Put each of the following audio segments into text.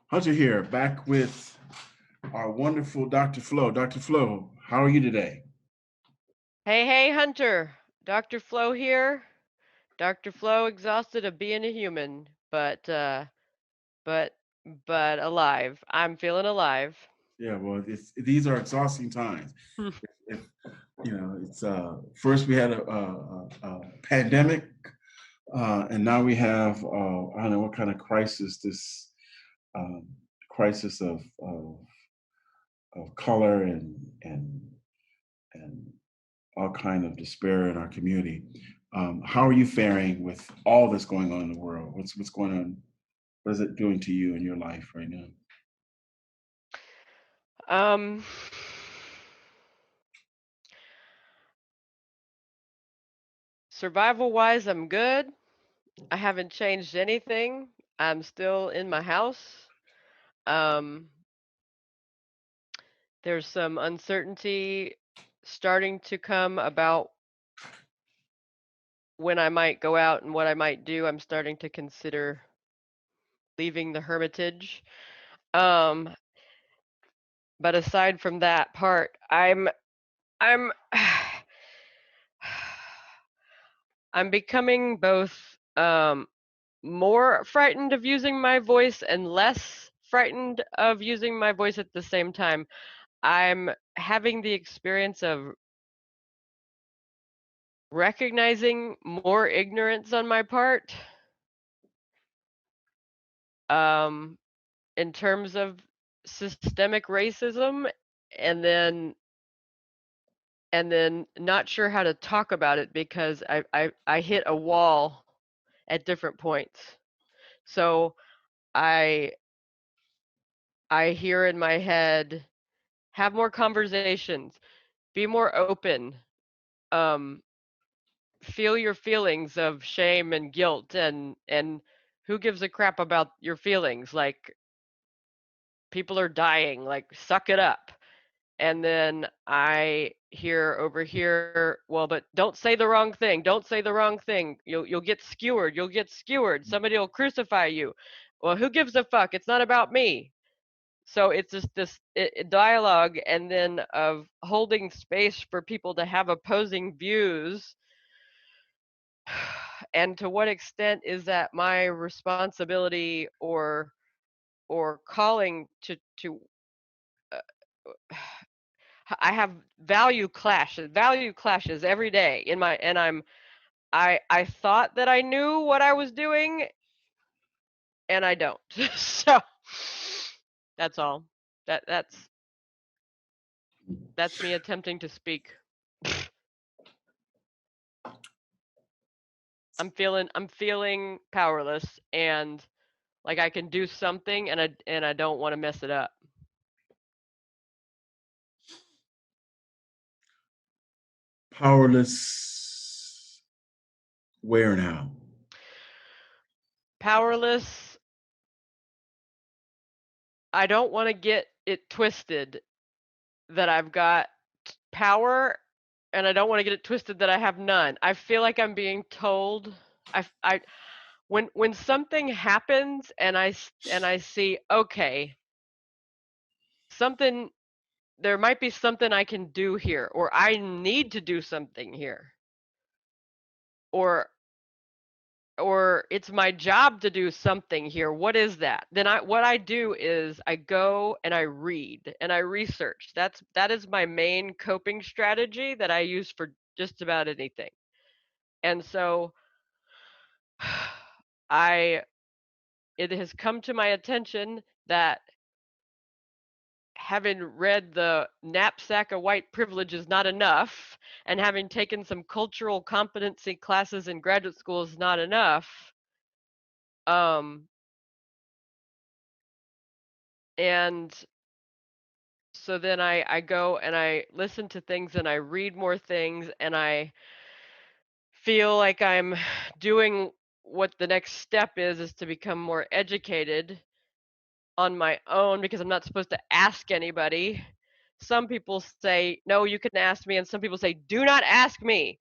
Hunter here, back with our wonderful Dr. Flo. Dr. Flo, how are you today? Hey, hey, Hunter. Dr. Flo here. Dr. Flo, exhausted of being a human, but, but alive. I'm feeling alive. Yeah, well, these are exhausting times. If, it's first we had a pandemic, and now we have I don't know what kind of crisis this um, crisis of color and all kind of despair in our community. How are you faring with all that's going on in the world? What's going on? What is it doing to you in your life right now? um, Survival wise, I'm good. I haven't changed anything. I'm still in my house. Um, there's some uncertainty starting to come about when I might go out and what I might do. I'm starting to consider leaving the hermitage. Um, but aside from that part, I'm I'm becoming both more frightened of using my voice and less frightened of using my voice at the same time. I'm having the experience of recognizing more ignorance on my part um, in terms of systemic racism, and then not sure how to talk about it because I hit a wall at different points. So I I hear in my head, have more conversations, be more open, um, feel your feelings of shame and guilt, and who gives a crap about your feelings? Like, people are dying, like, suck it up. And then I hear over here, well, but don't say the wrong thing. Don't say the wrong thing. You'll get skewered. You'll get skewered. Somebody will crucify you. Well, who gives a fuck? It's not about me. So it's just this dialogue, and then of holding space for people to have opposing views. And to what extent is that my responsibility or calling to uh, I have value clashes every day in my, and I thought that I knew what I was doing, and I don't. So that's all. That that's that's me attempting to speak. I'm feeling powerless, and like I can do something, and I don't want to mess it up. Powerless. Where now? Powerless. I don't want to get it twisted that I've got power, and I don't want to get it twisted that I have none. I feel like I'm being told I when something happens and I see, okay, something, there might be something I can do here, or I need to do something here, or it's my job to do something here. What is that? Then what I do is I go and I read and I research. That is my main coping strategy that I use for just about anything. And so I it has come to my attention that having read the knapsack of white privilege is not enough, and having taken some cultural competency classes in graduate school is not enough. Um, and so then I go and I listen to things and I read more things, and I feel like I'm doing what the next step is to become more educated on my own, because I'm not supposed to ask anybody. Some people say, no, you can ask me, and some people say, do not ask me.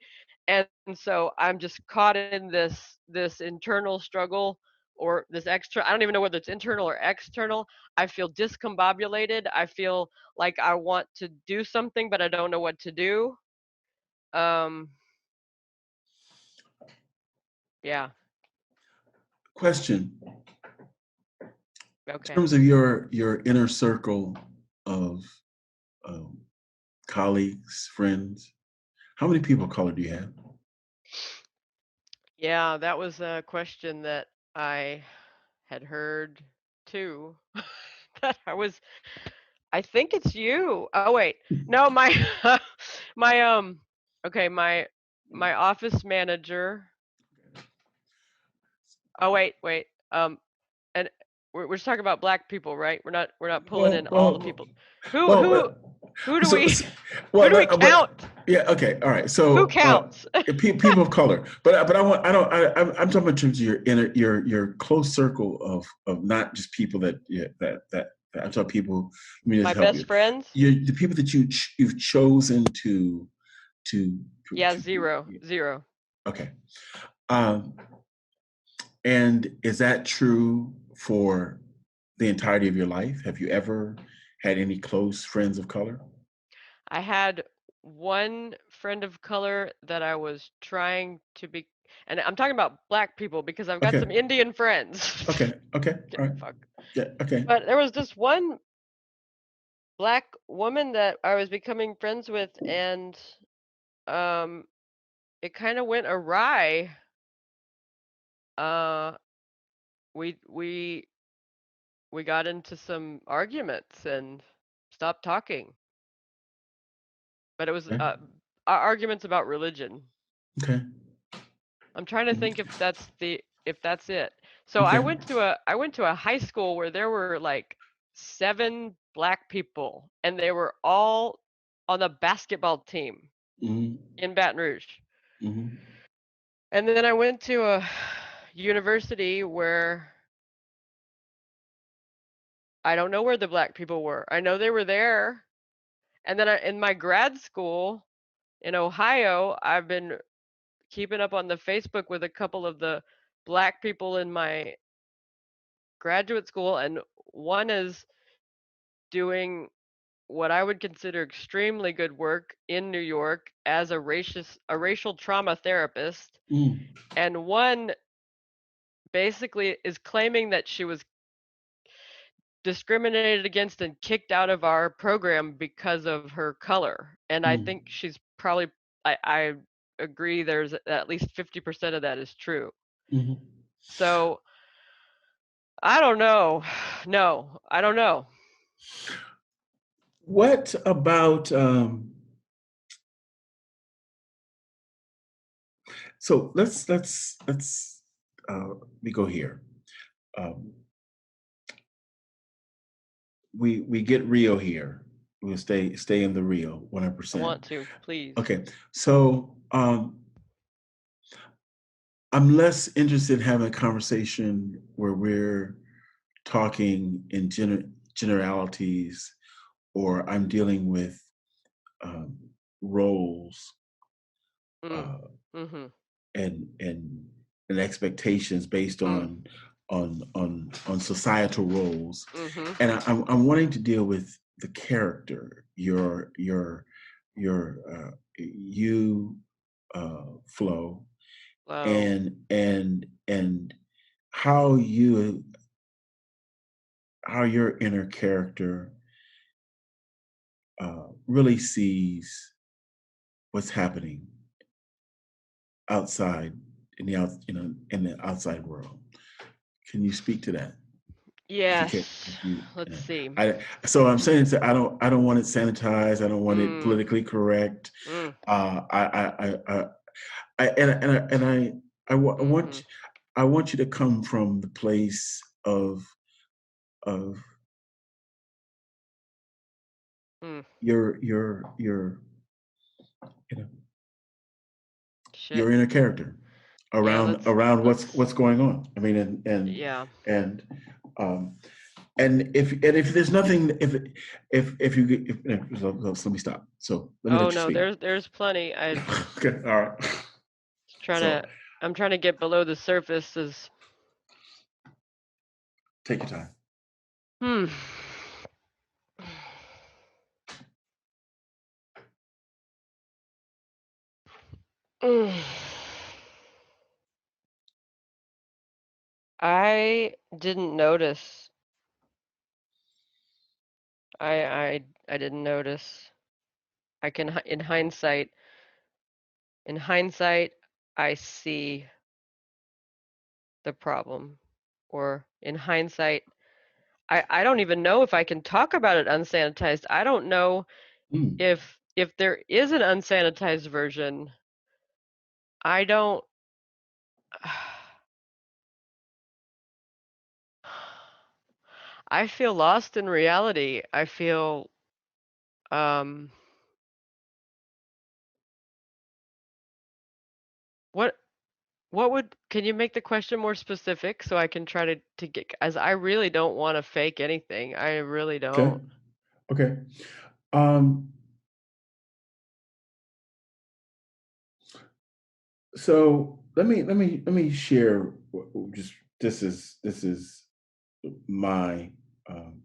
And so I'm just caught in this internal struggle or this extra, I don't even know whether it's internal or external. I feel discombobulated. I feel like I want to do something, but I don't know what to do. Um, yeah. Question: in Okay. terms of your inner circle of um, colleagues, friends, how many people of color do you have? Yeah, that was a question that I had heard too. That I think it's you. Oh wait. No, my my okay, my office manager. Oh wait. And we're just talking about black people, right? We're not pulling Well, in all the well, people. Who well, who well, who do so, we so- who well, do we count? yeah, okay, all right. Who So, counts? people of color, but I don't. I'm talking in terms of your inner, your close circle of not just people that, yeah, that I'm talking people. Let me My just help best you. friends? The people that you've chosen to Yeah, be. zero. Zero. Okay. Um, and is that true for the entirety of your life? Have you ever had any close friends of color? I had one friend of color that I was trying to be, and I'm talking about black people because I've got Okay. some Indian friends. Okay. Okay. Get All right. fuck. Yeah. Okay. But there was this one black woman that I was becoming friends with, and um, it kind of went awry. Uh, we we we got into some arguments and stopped talking. But it was Okay. arguments about religion. Okay. I'm trying to think if that's it. So Okay. I went to a high school where there were like 7 black people and they were all on the basketball team Mm-hmm. in Baton Rouge. Mm-hmm. And then I went to a university where I don't know where the black people were. I know they were there. And then in my grad school in Ohio, I've been keeping up on the Facebook with a couple of the black people in my graduate school, and one is doing what I would consider extremely good work in New York as a racial trauma therapist, Mm. and one basically is claiming that she was discriminated against and kicked out of our program because of her color. And I Mm. think she's probably I agree there's at least 50% of that is true. Mm-hmm. So I don't know. No, I don't know. What about so let's we go here. Um, we get real here. We'll stay in the real I want 100%. to, please. Okay. So I'm less interested in having a conversation where we're talking in generalities, or I'm dealing with um, roles Mm. uh, Mhm. and expectations based Mm. on societal roles, Mhm. and I'm wanting to deal with the character, your you, Flo, Wow. and how you how your inner character really sees what's happening outside in the outside world. Can you speak to that if you can? Yes. If you, Let's see. I so I'm saying that I don't want it sanitized. I don't want it Mm. politically correct. Mm. I and Mhm. I want you to come from the place of Mm. your you know Shit. your inner character Yeah, around let's what's going on. I mean, yeah. and um, if there's nothing, if you get let me stop. So let me Oh let you no, speak. there's plenty. I Okay, all right. trying So to I'm trying to get below the surface as Take your time. Hmm. Mm. I didn't notice. I didn't notice. I can in hindsight, I see the problem. Or in hindsight, I don't even know if I can talk about it unsanitized. I don't know Mm. if there is an unsanitized version. I don't I feel lost in reality. I feel um what what would can you make the question more specific so I can try to get as I really don't want to fake anything. I really Okay. don't. Okay. Um, so let me share just this is my um,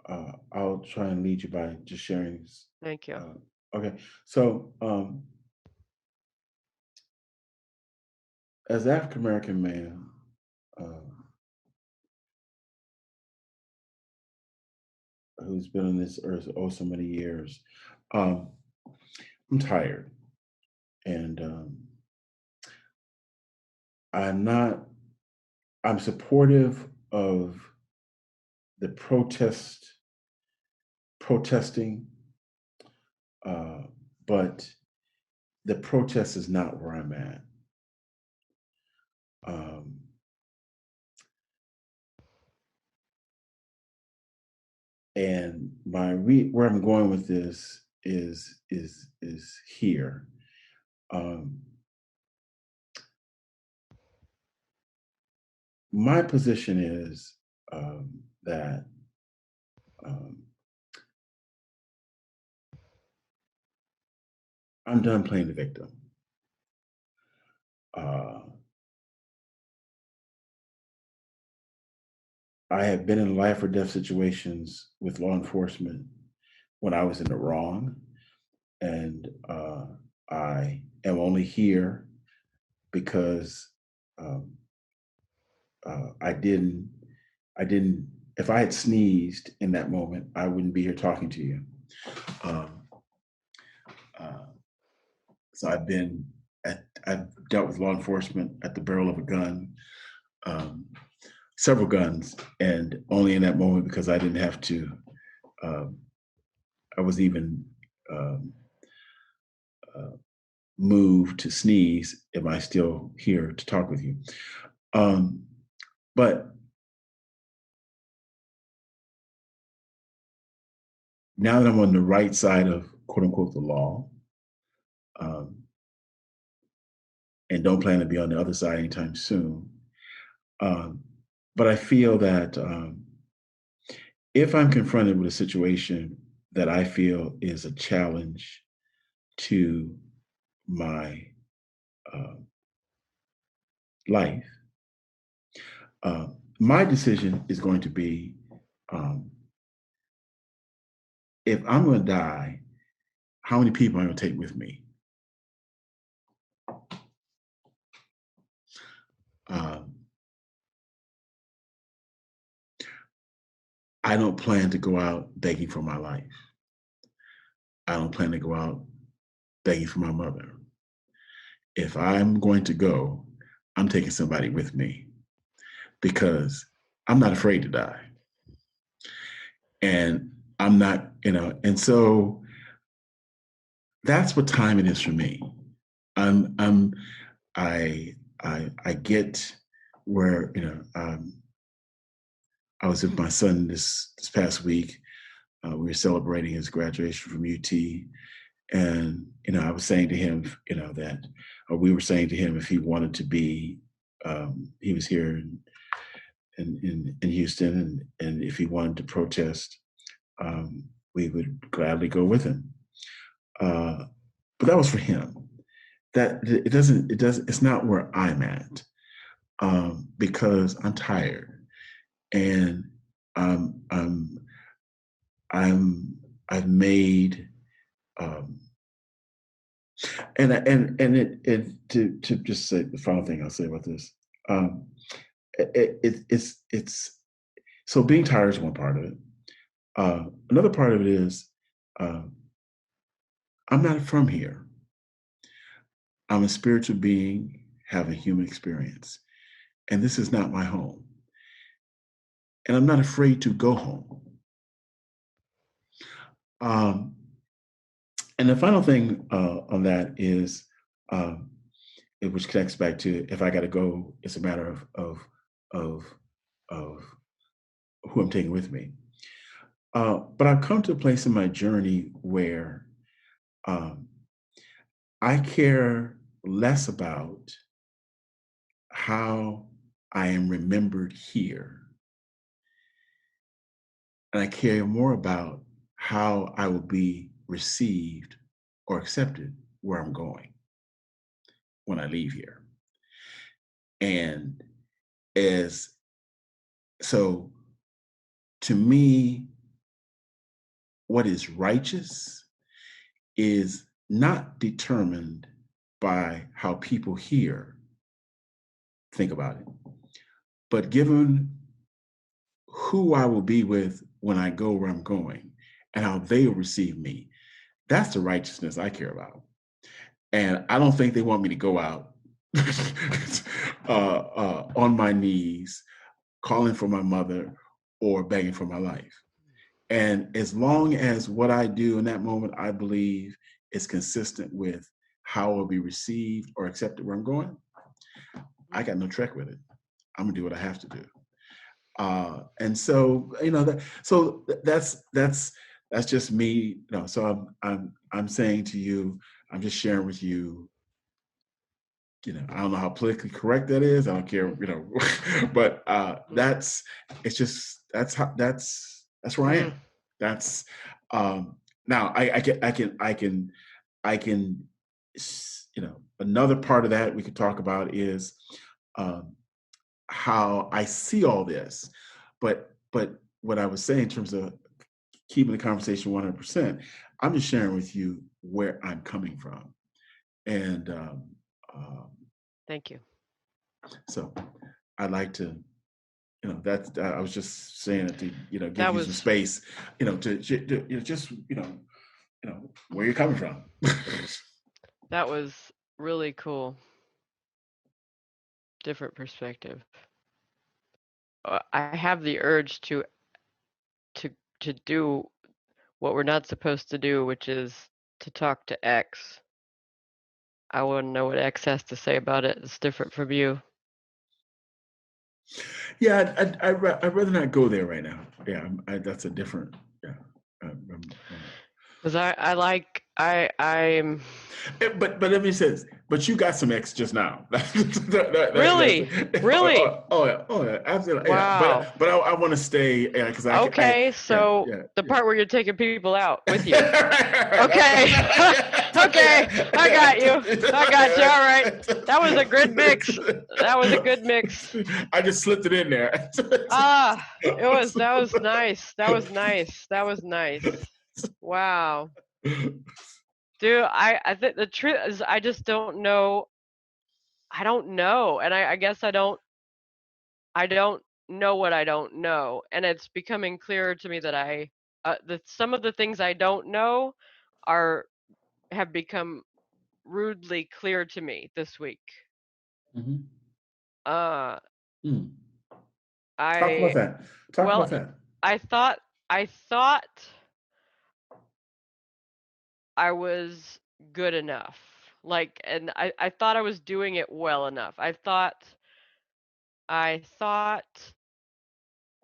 uh, I'll try and lead you by just sharing this. Thank you. Uh, okay. So as African American man, who's been on this earth oh so many years, um, I'm tired, and I'm not. I'm supportive of the protesting, uh, but the protest is not where I'm at. Um, and where I'm going with this is here. Um, my position is that um, I'm done playing the victim. Uh, I have been in life or death situations with law enforcement when I was in the wrong, and I am only here because um, I didn't. I didn't. If I had sneezed in that moment, I wouldn't be here talking to you. Um, uh, so I've dealt with law enforcement at the barrel of a gun, um, several guns, and only in that moment because I didn't have to. Um, I was even um, uh, moved to sneeze. Am I still here to talk with you? Um, but now that I'm on the right side of quote unquote the law, um, and don't plan to be on the other side anytime soon. Um, but I feel that if I'm confronted with a situation that I feel is a challenge to my uh, life, uh, my decision is going to be um, if I'm going to die, how many people am I going to take with me? Um, I don't plan to go out begging for my life. I don't plan to go out begging for my mother. If I'm going to go, I'm taking somebody with me because I'm not afraid to die. And I'm not, and so that's what time it is for me. I'm I get where, I was with my son this past week. We were celebrating his graduation from UT. And, I was saying to him, that, or we were saying to him if he wanted to be, he was here in Houston, and if he wanted to protest, we would gladly go with him. But that was for him. That it's not where I'm at. because I'm tired and um, I'm, I've made, um, and to just say the final thing I'll say about this, um, it's so being tired is one part of it. Another part of it is uh, I'm not from here. I'm a spiritual being having human experience, and this is not my home. And I'm not afraid to go home. Um, and the final thing on that is, um, which connects back to if I got to go, it's a matter of of who I'm taking with me. But I've come to a place in my journey where um, I care less about how I am remembered here, and I care more about how I will be received or accepted where I'm going when I leave here. And as so to me, what is righteous is not determined by how people here think about it, but given who I will be with when I go where I'm going and how they will receive me. That's the righteousness I care about. And I don't think they want me to go out on my knees, calling for my mother or begging for my life. And as long as what I do in that moment, I believe is consistent with how I'll be received or accepted where I'm going, I got no trek with it. I'm gonna do what I have to do. And so, that's just me. So I'm saying to you, I'm just sharing with you. I don't know how politically correct that is. I don't care. But it's just that's where I am. That's now I can another part of that we could talk about is um, how I see all this. But what I was saying in terms of keeping the conversation 100%, I'm just sharing with you where I'm coming from. And um, Thank you. so I'd like to, that I was just saying it to, give That you some was space, just, where you're coming from. that was really cool. Different perspective. I have the urge to to do what we're not supposed to do, which is to talk to X. I want to know what X has to say about it. It's different from you. Yeah, I'd rather not go there right now. Yeah, that's a different, yeah. Because I'm But let me say this. But you got some X just now. really, really, Yeah, absolutely. Yeah, wow. but I want to stay because Okay, yeah, so yeah, the yeah. part where you're taking people out with you. That's Okay. it's Okay. I got you. I got you. All right. That was a good mix. That was a good mix. I just slipped it in there. Ah, that was nice. That was nice. That was nice. Wow. Dude, I think the truth is I just don't know. I don't know. And I guess I don't know what I don't know. And it's becoming clearer to me that that some of the things I don't know are have become rudely clear to me this week. Mhm. Uh Mm. Talk about I that. Talk well, about that. I thought I was good enough. Like, and I thought I was doing it well enough. I thought I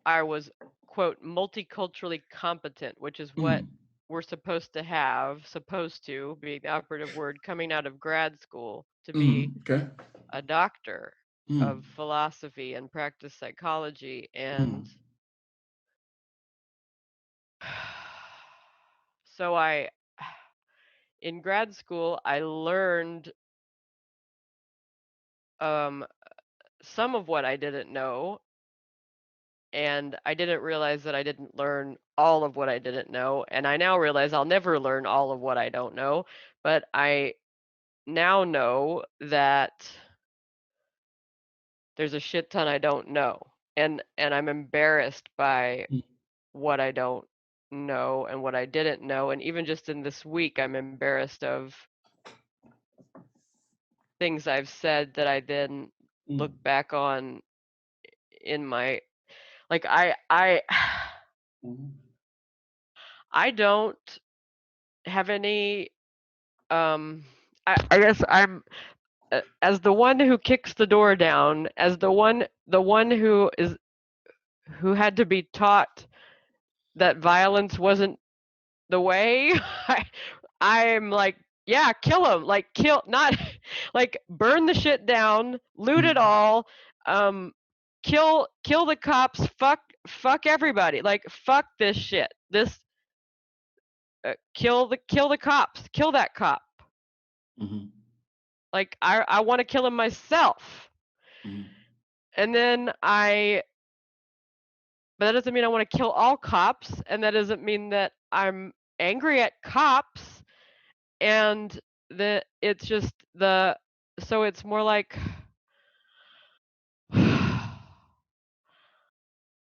was, quote, multiculturally competent, which is what Mm. we're supposed to, being the operative word, coming out of grad school to be Mm. Okay. a doctor Mm. of philosophy and practice psychology. And Mm. so in grad school, I learned um, some of what I didn't know, and I didn't realize that I didn't learn all of what I didn't know, and I now realize I'll never learn all of what I don't know, but I now know that there's a shit ton I don't know, and I'm embarrassed by what I don't know and what I didn't know, and even just in this week, I'm embarrassed of things I've said that I then look Mm, back on in my like I mm, I don't have any um I guess I'm as the one who kicks the door down, as the one who had to be taught that violence wasn't the way. I'm like, yeah, kill him, like kill, not like burn the shit down, loot it mm, all, um kill the cops, fuck everybody, like fuck this shit, this kill the cops, kill that cop, mhm, like I want to kill him myself. mhm, And then I but that doesn't mean I want to kill all cops, and that doesn't mean that I'm angry at cops, and that it's just the so it's more like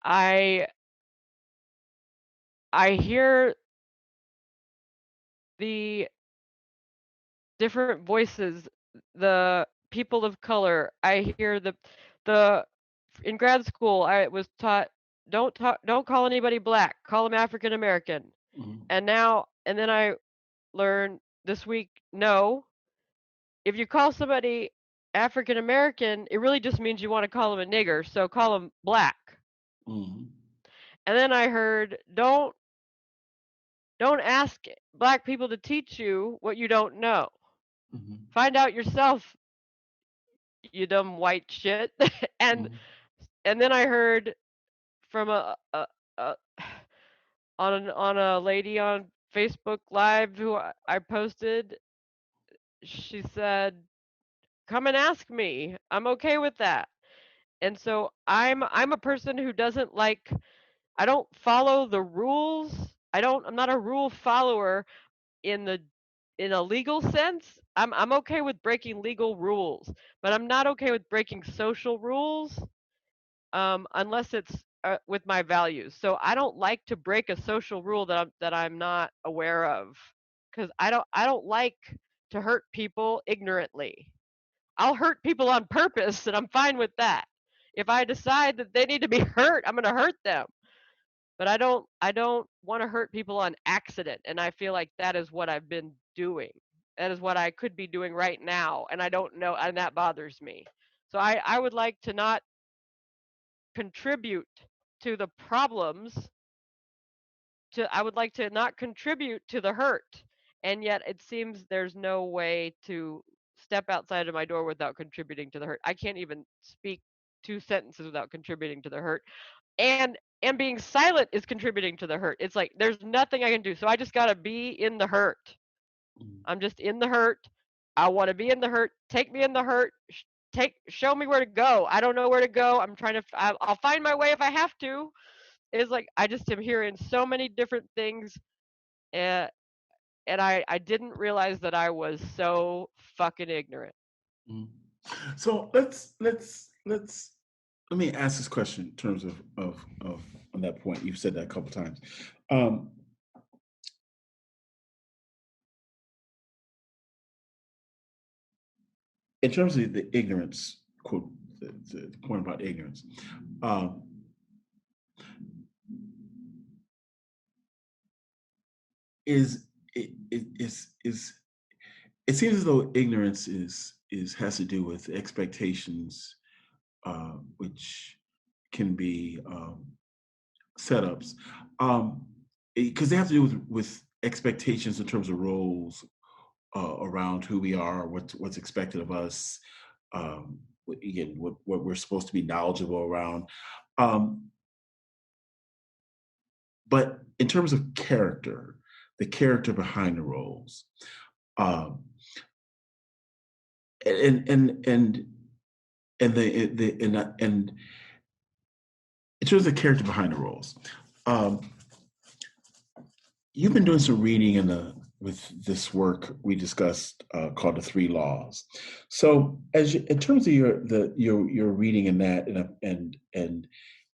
I I hear the different voices, the people of color. I hear the in grad school I was taught don't call anybody black, call them African American. mhm, And then I learned this week, no, if you call somebody African American, it really just means you want to call them a nigger, so call them black. mhm, And then I heard, don't ask black people to teach you what you don't know. mhm, Find out yourself, you dumb white shit. and mhm, and then I heard from a on a lady on Facebook Live who I posted. She said, "Come and ask me. I'm okay with that." And so I'm a person who doesn't like, I don't follow the rules. I'm not a rule follower in the in a legal sense. I'm okay with breaking legal rules, but I'm not okay with breaking social rules unless it's with my values. So I don't like to break a social rule that I'm not aware of, because I don't like to hurt people ignorantly. I'll hurt people on purpose, and I'm fine with that. If I decide that they need to be hurt, I'm going to hurt them. But I don't want to hurt people on accident, and I feel like that is what I've been doing. That is what I could be doing right now, and I don't know, and that bothers me. So I would like to not contribute to the problems, to I would like to not contribute to the hurt. And yet it seems there's no way to step outside of my door without contributing to the hurt. I can't even speak two sentences without contributing to the hurt. And being silent is contributing to the hurt. It's like there's nothing I can do. So I just got to be in the hurt. mhm, I'm just in the hurt. I want to be in the hurt. Take me in the hurt. Show me where to go. I don't know where to go. I'm trying to I'll find my way if I have to. It's like I just am hearing so many different things, and I didn't realize that I was so fucking ignorant. mhm. So let me ask this question in terms of on that point. You've said that a couple times. Um, in terms of the ignorance quote, the point about ignorance, um, is is it seems as though ignorance is has to do with expectations, which can be setups, because they have to do with expectations in terms of roles around who we are, what's expected of us, again, what we're supposed to be knowledgeable around. Um, but in terms of character, the character behind the roles, um, and and in terms of the character behind the roles, um, you've been doing some reading in the with this work we discussed called the Three Laws. So, in terms of your reading in that, and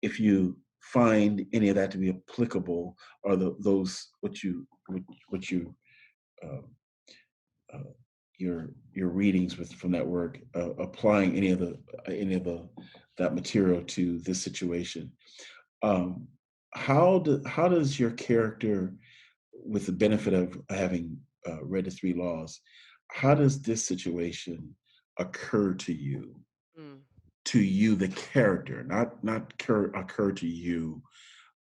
if you find any of that to be applicable, or those what you uh, uh, your readings with from that work, applying any of the that material to this situation. Um, how does your character, with the benefit of having read the Three Laws, how does this situation occur Mm. to you, the character, occur to you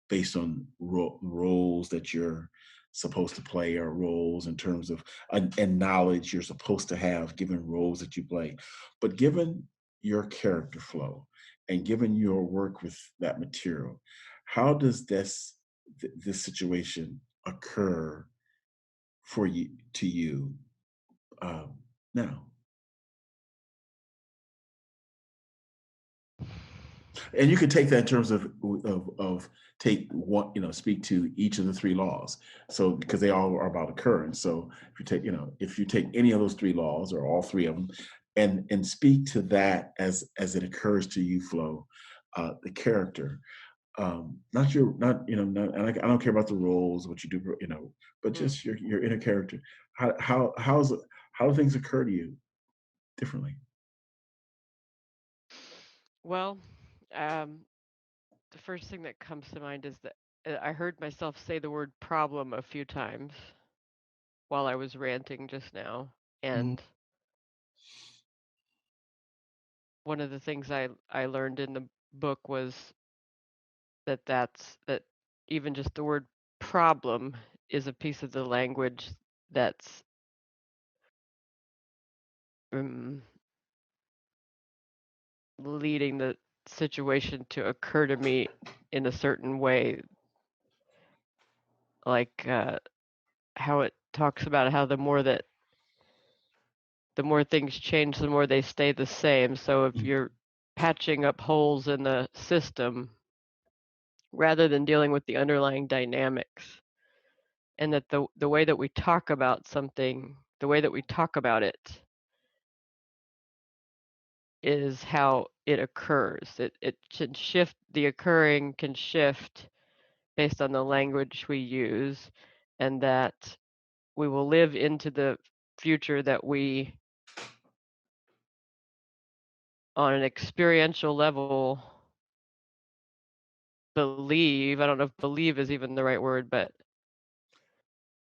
based on roles that you're supposed to play, or roles in terms of and knowledge you're supposed to have given roles that you play, but given your character flow and given your work with that material, how does this situation occur for you to you um, now? And you could take that in terms of take one, speak to each of the three laws. So because they all are about occurrence. So if you take any of those three laws or all three of them, and speak to that as it occurs to you, Flo, the character, not your not you know not, and I don't care about the roles, what you do, but Mm. just your inner character. How do things occur to you differently? Well, um, the first thing that comes to mind is that I heard myself say the word problem a few times while I was ranting just now. Mhm. And one of the things I learned in the book was that even just the word problem is a piece of the language that's um, leading the situation to occur to me in a certain way, like how it talks about how the more things change, the more they stay the same. So if you're patching up holes in the system rather than dealing with the underlying dynamics, and that the way that we talk about something, the way that we talk about it is how it occurs. It should shift, the occurring can shift based on the language we use, and that we will live into the future that we, on an experiential level, believe. I don't know if believe is even the right word, but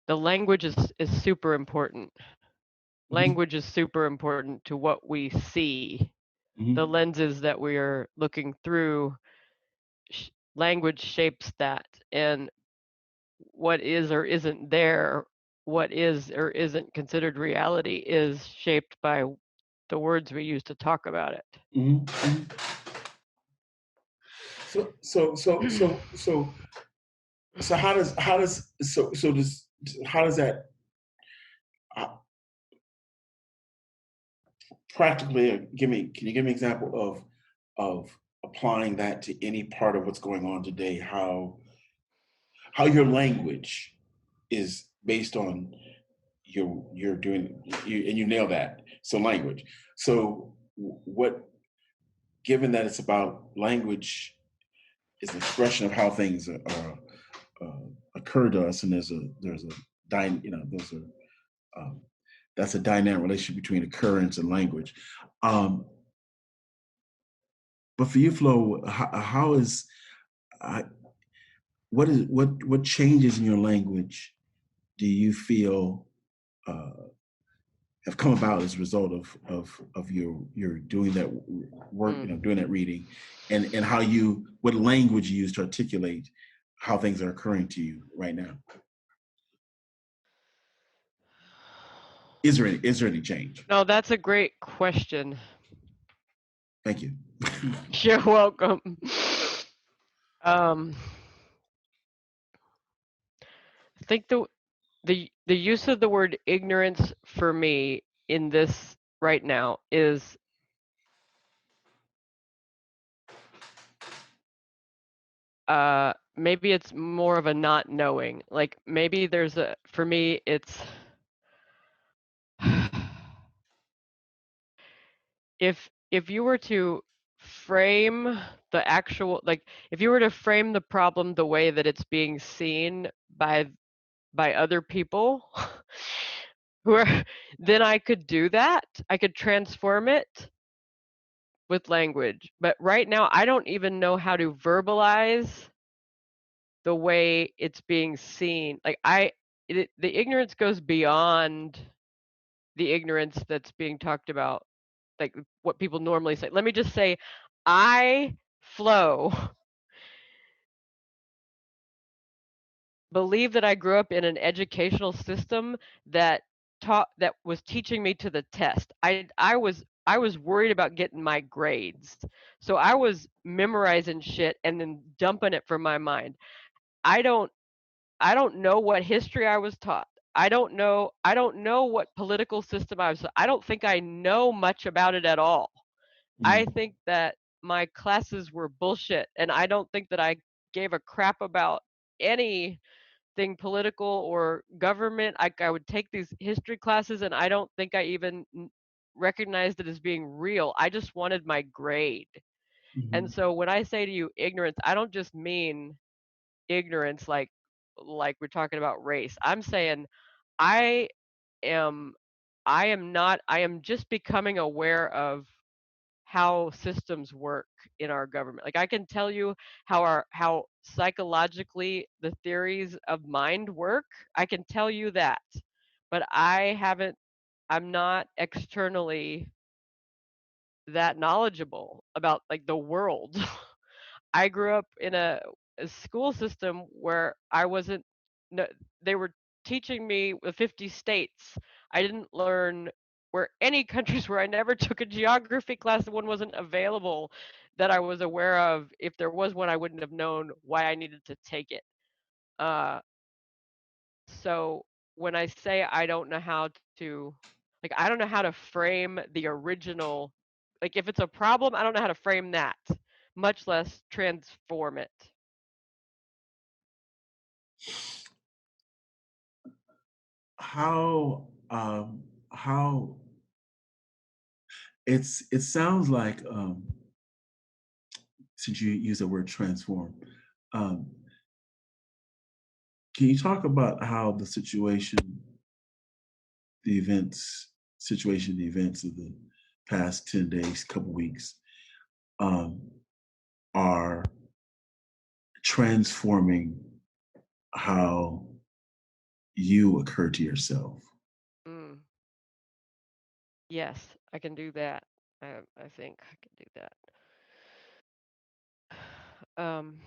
the language is super important. Mhm. Language is super important to what we see. The Mhm. lenses that we are looking through, language shapes that, and what is or isn't there, what is or isn't considered reality, is shaped by the words we use to talk about Mhm. Mhm. So how does that uh, practically, can you give me an example of applying that to any part of what's going on today? How your language is based on you're doing and you nail that. So language. So what, given that it's about language is an expression of how things occur to us, and there's a there's a um, that's a dynamic relationship between occurrence and language. Um, but for you, Flo, how is uh, what changes in your language do you feel uh, have come about as a result of your doing that work, it. doing that reading, and how you what language you use to articulate how things are occurring to you right now? Is there any change? No, that's a great question. Thank you. You're welcome. Um, I think the use of the word ignorance for me in this right now is maybe it's more of a not knowing. Like maybe there's a, for me, it's if you were to frame the actual, like if you were to frame the problem the way that it's being seen by other people who are, then I could do that. I could transform it with language. But right now I don't even know how to verbalize the way it's being seen. Like the ignorance goes beyond the ignorance that's being talked about, like what people normally say. Let me just say, I, Flo, believe that I grew up in an educational system that that was teaching me to the test. I was worried about getting my grades. So I was memorizing shit and then dumping it from my mind. I don't I don't know what history I was taught. I don't know what political system I don't think I know much about it at all. I Mm, think that my classes were bullshit and I don't think that I gave a crap about anything political or government. I would take these history classes and I don't think I even recognized it as being real. I just wanted my grade. And mhm, so when I say to you ignorance, I don't just mean ignorance like we're talking about race. I'm saying I am I am just becoming aware of how systems work in our government. Like I can tell you how psychologically the theories of mind work. I can tell you that. But I'm not externally that knowledgeable about like the world. I grew up in a school system where I wasn't, no, they were teaching me the 50 states. I didn't learn where any countries where I never took a geography class, one wasn't available that I was aware of. If there was one, I wouldn't have known why I needed to take it. Uh, so when I say I don't know how to, like, I don't know how to frame the original, like, if it's a problem, I don't know how to frame that, much less transform it. how it sounds like since you use the word transform, um, can you talk about how the the events of the past 10 days, couple weeks, um, are transforming how you occur to yourself? Mm, yes, I can do that. I think I can do that. Um,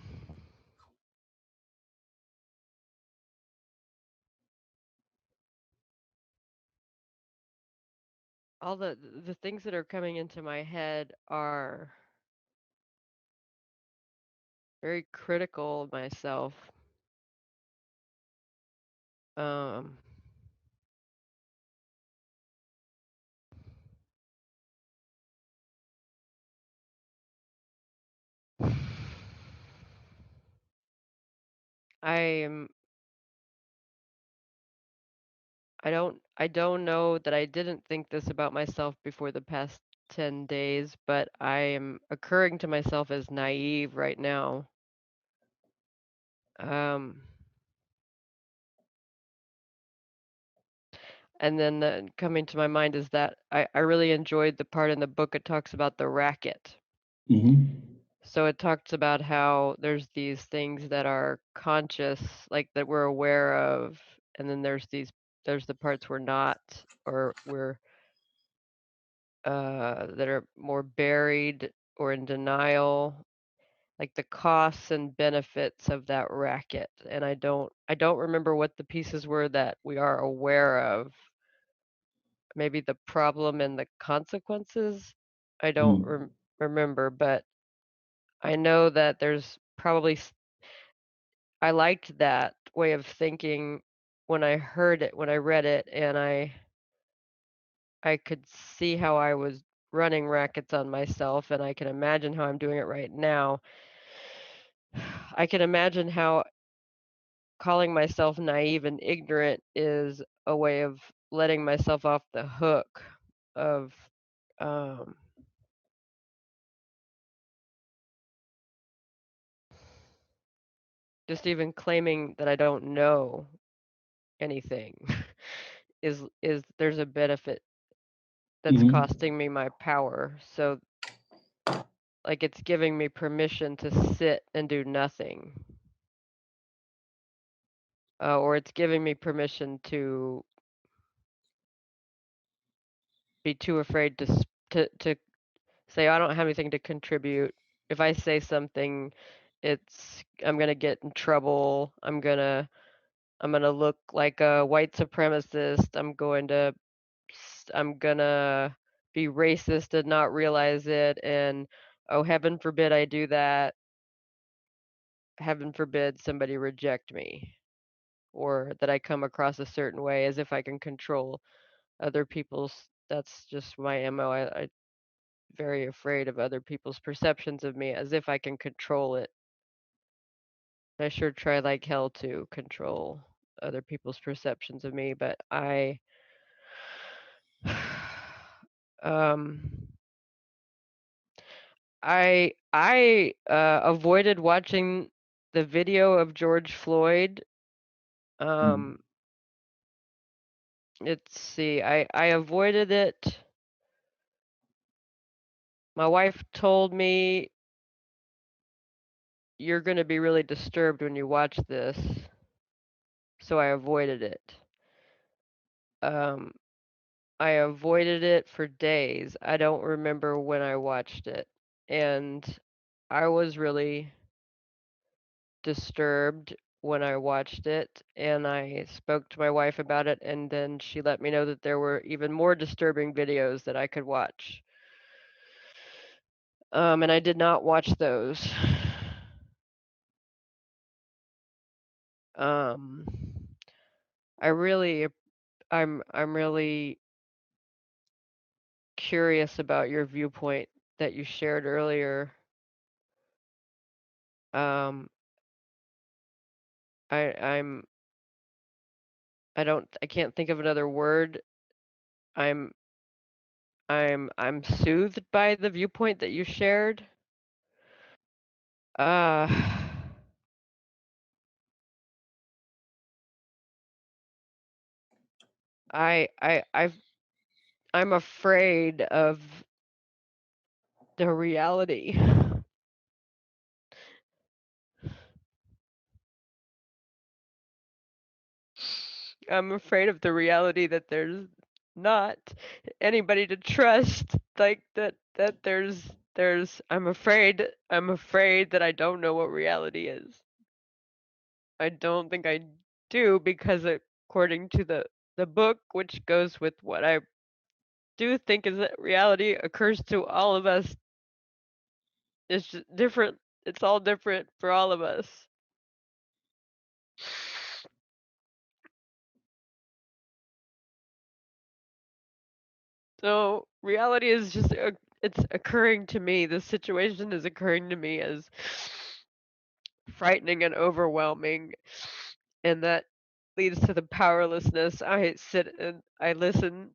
all the things that are coming into my head are very critical of myself. Um, I am I don't know that I didn't think this about myself before the past 10 days, but I am occurring to myself as naive right now. Um, and then coming to my mind is that I really enjoyed the part in the book it talks about the racket. Hmm. So it talks about how there's these things that are conscious, like that we're aware of, and then there's the parts we're not, or we're that are more buried or in denial, like the costs and benefits of that racket. And I don't remember what the pieces were that we are aware of. Maybe the problem and the consequences. I don't remember, but I know that there's probably I liked that way of thinking when I heard it, when I read it, and I could see how I was running rackets on myself, and I can imagine how I'm doing it right now. I can imagine how calling myself naive and ignorant is a way of letting myself off the hook of um, just even claiming that I don't know anything is there's a benefit that's Mhm. costing me my power. So like it's giving me permission to sit and do nothing. Or it's giving me permission to be too afraid to say I don't have anything to contribute. If I say something, I'm gonna get in trouble. I'm gonna look like a white supremacist. I'm gonna be racist and not realize it. And oh, heaven forbid I do that. Heaven forbid somebody reject me or that I come across a certain way as if I can control other people's. That's just my MO. I very afraid of other people's perceptions of me as if I can control it. I sure try like hell to control other people's perceptions of me, but um I avoided watching the video of George Floyd. Mhm. Um let's see. I avoided it. My wife told me you're going to be really disturbed when you watch this, so I avoided it. Um I avoided it for days. I don't remember when I watched it. And I was really disturbed when I watched it. And I spoke to my wife about it. And then she let me know that there were even more disturbing videos that I could watch. And I did not watch those. Um, I really, I'm really curious about your viewpoint that you shared earlier. Um, I'm I can't think of another word. I'm I'm soothed by the viewpoint that you shared. Uh I've I'm afraid of the reality. I'm afraid of the reality that there's not anybody to trust, like that there's I'm afraid that I don't know what reality is. I don't think I do because according to the book, which goes with what I do think is that reality occurs to all of us. It's just different. It's all different for all of us. So reality is just it's occurring to me. The situation is occurring to me as frightening and overwhelming, and that leads to the powerlessness. I sit and I listen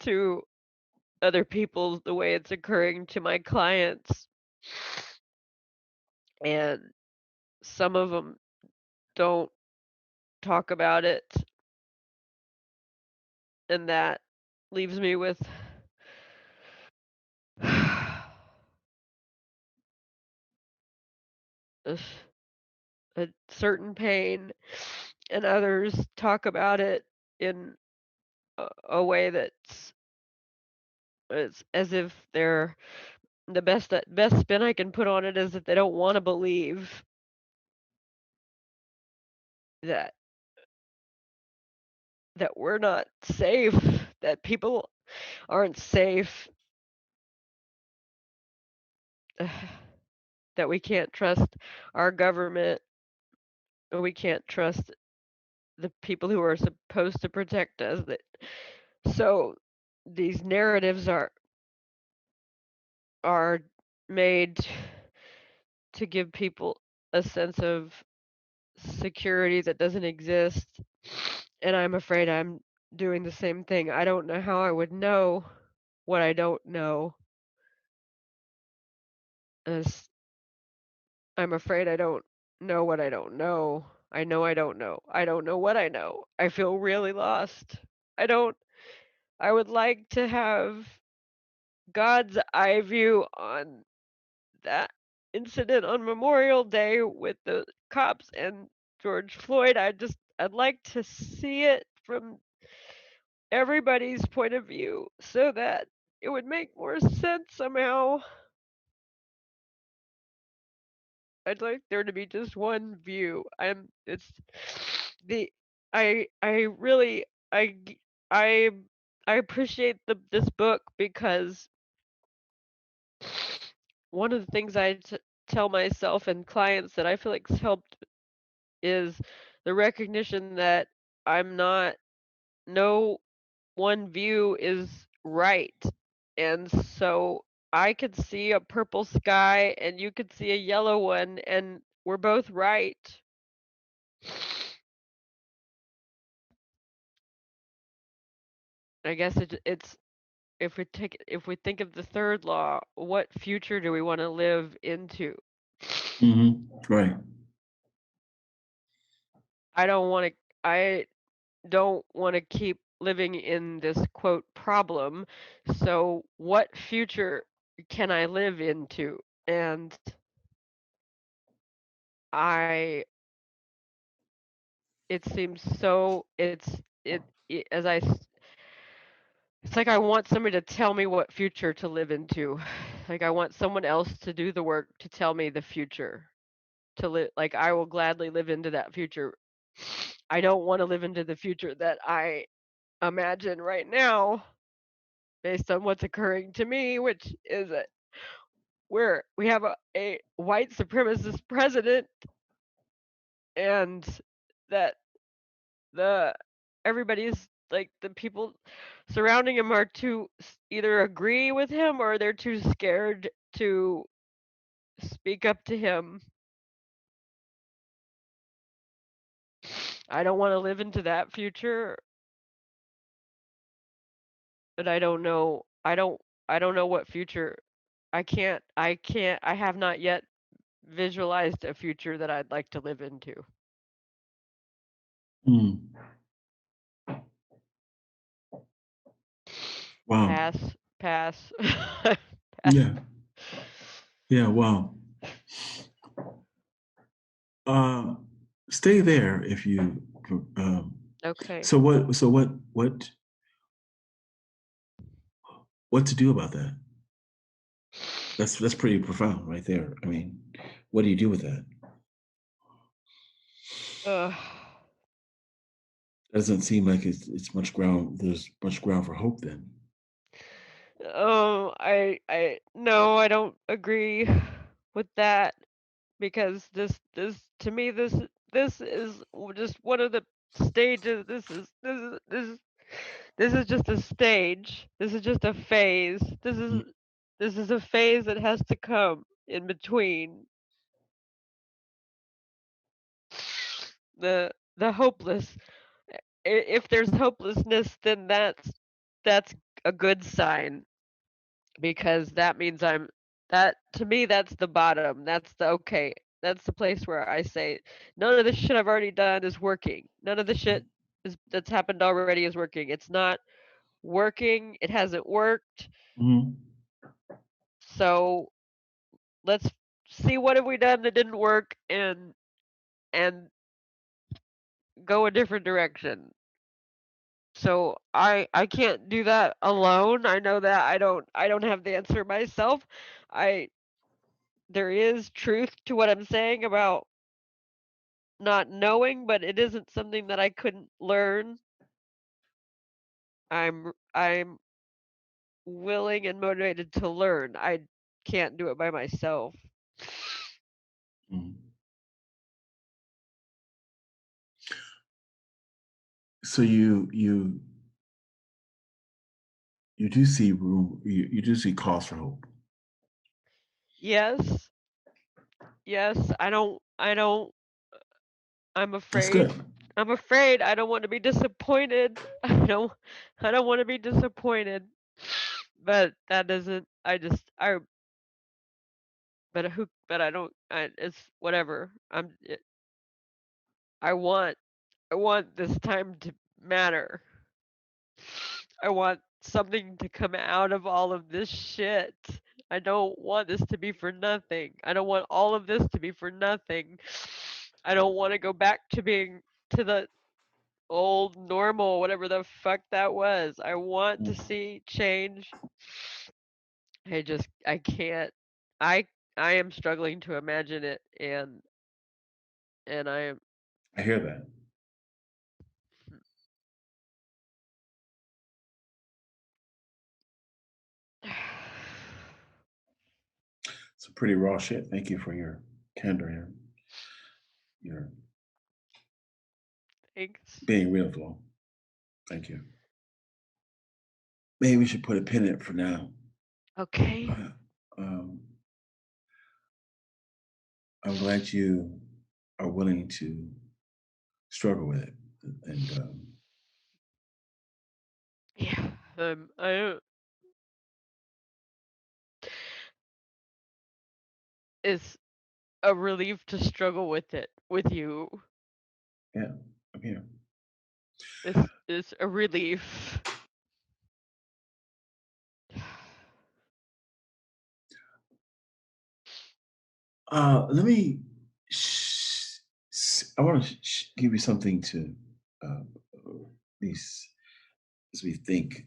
to other people the way it's occurring to my clients, and some of them don't talk about it, and that leaves me with a, a certain pain, and others talk about it in a way that's it's as if they're the best spin I can put on it is that they don't want to believe that we're not safe, that people aren't safe, that we can't trust our government, or we can't trust the people who are supposed to protect us. That so these narratives are made to give people. a sense of security that doesn't exist, and I'm afraid I'm doing the same thing. I don't know how I would know what I don't know, as I'm afraid I don't know what I don't know. I know I don't know. I don't know what I know. I feel really lost. I don't I would like to have God's eye view on that incident on Memorial Day with the cops and George Floyd. I'd like to see it from everybody's point of view so that it would make more sense somehow. I'd like there to be just one view. It's the I really I I appreciate this book because one of the things tell myself and clients that I feel like's helped is the recognition that I'm not no one view is right. And so I could see a purple sky and you could see a yellow one and we're both right. I guess it's if we think of the third law, what future do we want to live into? Right. I don't want to I don't want to keep living in this quote problem. So what future can I live into? And I it seems so it as it's like I want somebody to tell me what future to live into. Like I want someone else to do the work to tell me the future to live. Like I will gladly live into that future. I don't want to live into the future that I imagine right now based on what's occurring to me, which is where we have a white supremacist president and that the everybody's like the people surrounding him are too either agree with him or they're too scared to speak up to him. I don't want to live into that future, but I don't know what future. I have not yet visualized a future that I'd like to live into. Mm. Wow. Pass, pass. Pass. Yeah. Yeah. Wow. Um, Stay there if you. Um, Okay. so what? So what to do about that? That's pretty profound right there. I mean, what do you do with that? Uh, Doesn't seem like it's much ground. There's much ground for hope then. no, I don't agree with that because to me this is just one of the stages. This is just a stage. This is just a phase. This is a phase that has to come in between the hopeless. If there's hopelessness, then that's a good sign because that means that to me that's the bottom. That's the okay. That's the place where I say none of the shit I've already done is working. None of the shit that's happened already is working. It's not working. It hasn't worked. Mm-hmm. So let's see what have we done that didn't work and go a different direction. So I can't do that alone. I know that I don't have the answer myself. I There is truth to what I'm saying about not knowing, but it isn't something that I couldn't learn. I'm willing and motivated to learn. I can't do it by myself. Mm-hmm. So you do see room. You do see cause for hope. Yes, yes. I don't. I don't. I'm That's afraid. good. I'm afraid. I don't want to be disappointed. I don't. I don't want to be disappointed. But that doesn't. I just. I. But who? But I don't. It's whatever. I want. I want this time to matter. I want something to come out of all of this shit. I don't want this to be for nothing. I don't want all of this to be for nothing. I don't want to go back to being to the old normal, whatever the fuck that was. I want to Mm. see change. I can't. I I am struggling to imagine it, and I am. I hear that. It's a pretty raw shit. Thank you for your candor here. You're Thanks. being real, Flo. Thank you. Maybe we should put a pin in it for now. Okay. Uh, um, I'm glad you are willing to struggle with it. And Yeah. I don't. It's a relief to struggle with it with you. yeah, I'm here. It's a relief. Let me. I want to give you something to, at least as we think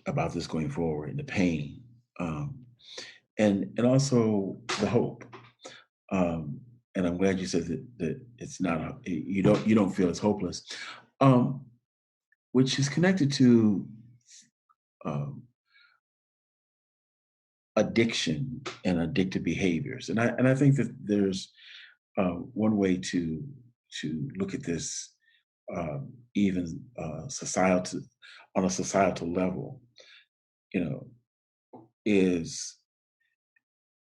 about this going forward and the pain, um, and also the hope. Um, and I'm glad you said that it's not you don't feel it's hopeless, um, which is connected to um, addiction and addictive behaviors. And I think that there's one way to look at this, even societal on a societal level, you know, is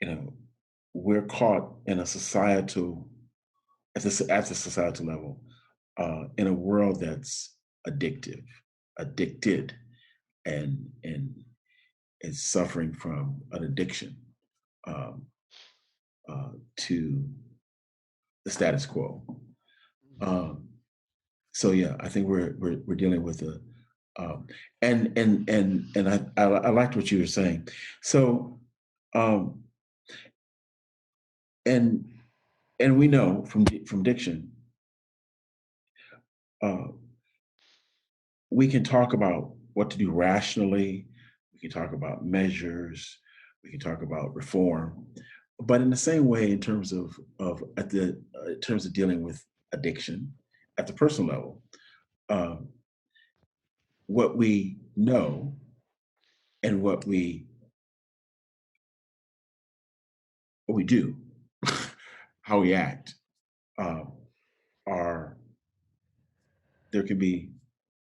you know we're caught in a societal at the societal level in a world that's addictive, addicted, and is suffering from an addiction um, to the status quo. Um, so yeah, I think we're dealing with a um, and I liked what you were saying. So um, and and we know from diction, uh, we can talk about what to do rationally. We can talk about measures. We can talk about reform. But in the same way, in terms of at the in terms of dealing with addiction at the personal level, um, what we know and what we do, how we act, uh, are there can be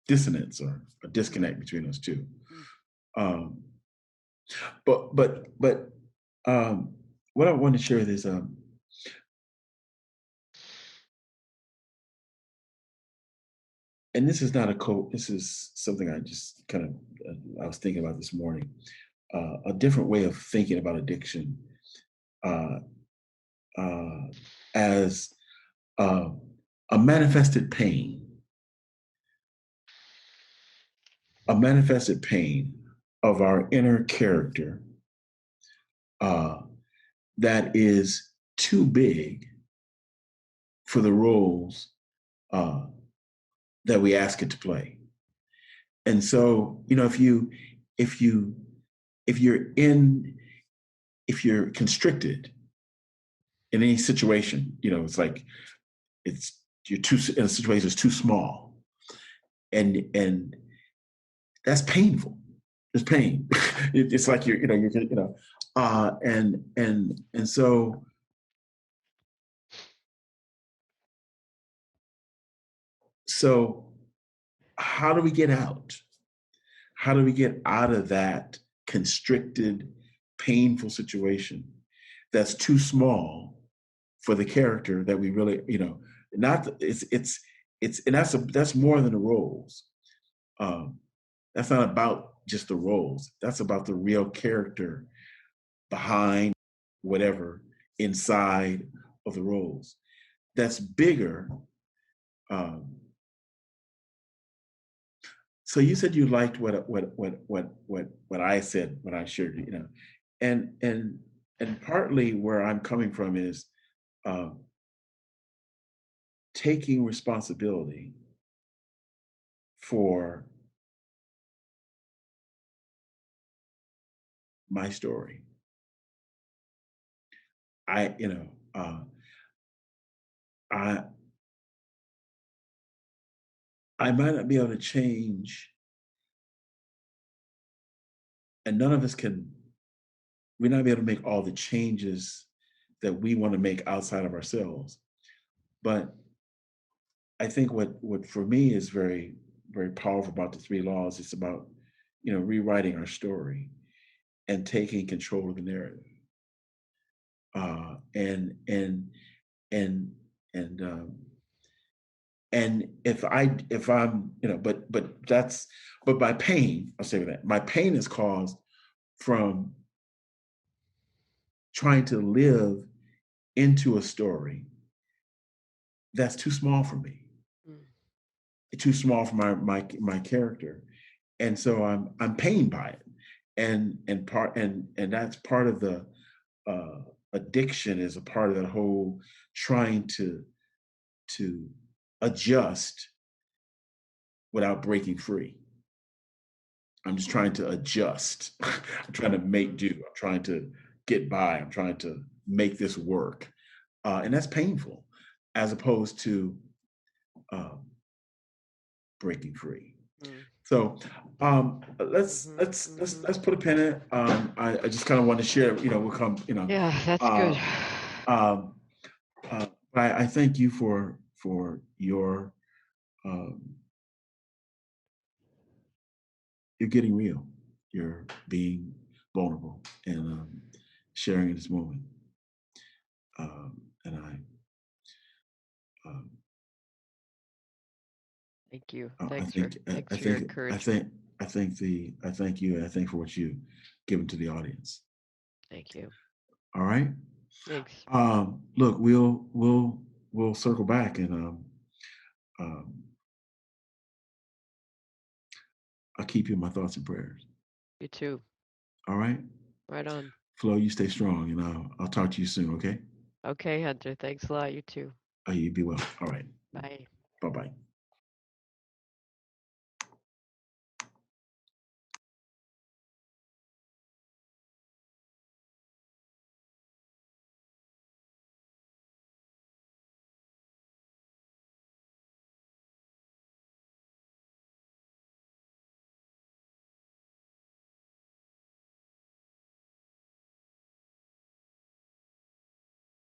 dissonance or a disconnect between those two. Um, but what I want to share is and this is not a quote. This is something I just kind of I was thinking about this morning. A different way of thinking about addiction uh, uh, as uh, a manifested pain, a manifested pain of our inner character uh, that is too big for the roles uh, that we ask it to play. And so, if you if you're in if you're constricted in any situation, it's like it's you're too in a situation that's too small, and that's painful. It's pain. It's like and so how do we get out? How do we get out of that constricted, painful situation that's too small for the character that we really, not it's and that's more than the roles. Um, that's not about just the roles. That's about the real character behind whatever inside of the roles. That's bigger. Um, so you said you liked what I said when I shared, and partly where I'm coming from is um, taking responsibility for my story. I, you know, I I might not be able to change, and none of us can. We're not be able to make all the changes that we want to make outside of ourselves. But I think what for me is very powerful about the three laws. It's about rewriting our story and taking control of the narrative. And and and and if I'm but my pain, I'll say that my pain is caused from trying to live into a story that's too small for me. Mm. It's too small for my character, and so I'm pained by it, and that's part of the uh, addiction, is a part of that whole trying to adjust without breaking free. I'm just trying to adjust. I'm trying to make do. I'm trying to get by. I'm trying to make this work, and that's painful, as opposed to um, breaking free. Mm. So let's put a pin in it. I just kind of want to share. We'll come. Yeah, that's good. Uh, um, I thank you for your um, you're getting real. You're being vulnerable and sharing in this moment. And um, Thank you. I Thanks for think thanks for your encouragement. I thank you, and I thank for what you given to the audience. Thank you. All right. Thanks. Look, we'll circle back, and um, I'll keep you in my thoughts and prayers. You too. All right. Right on. Flo, you stay strong, and I'll talk to you soon. Okay. Okay, Hunter. Thanks a lot. You too. You be well. All right. Bye. Bye bye.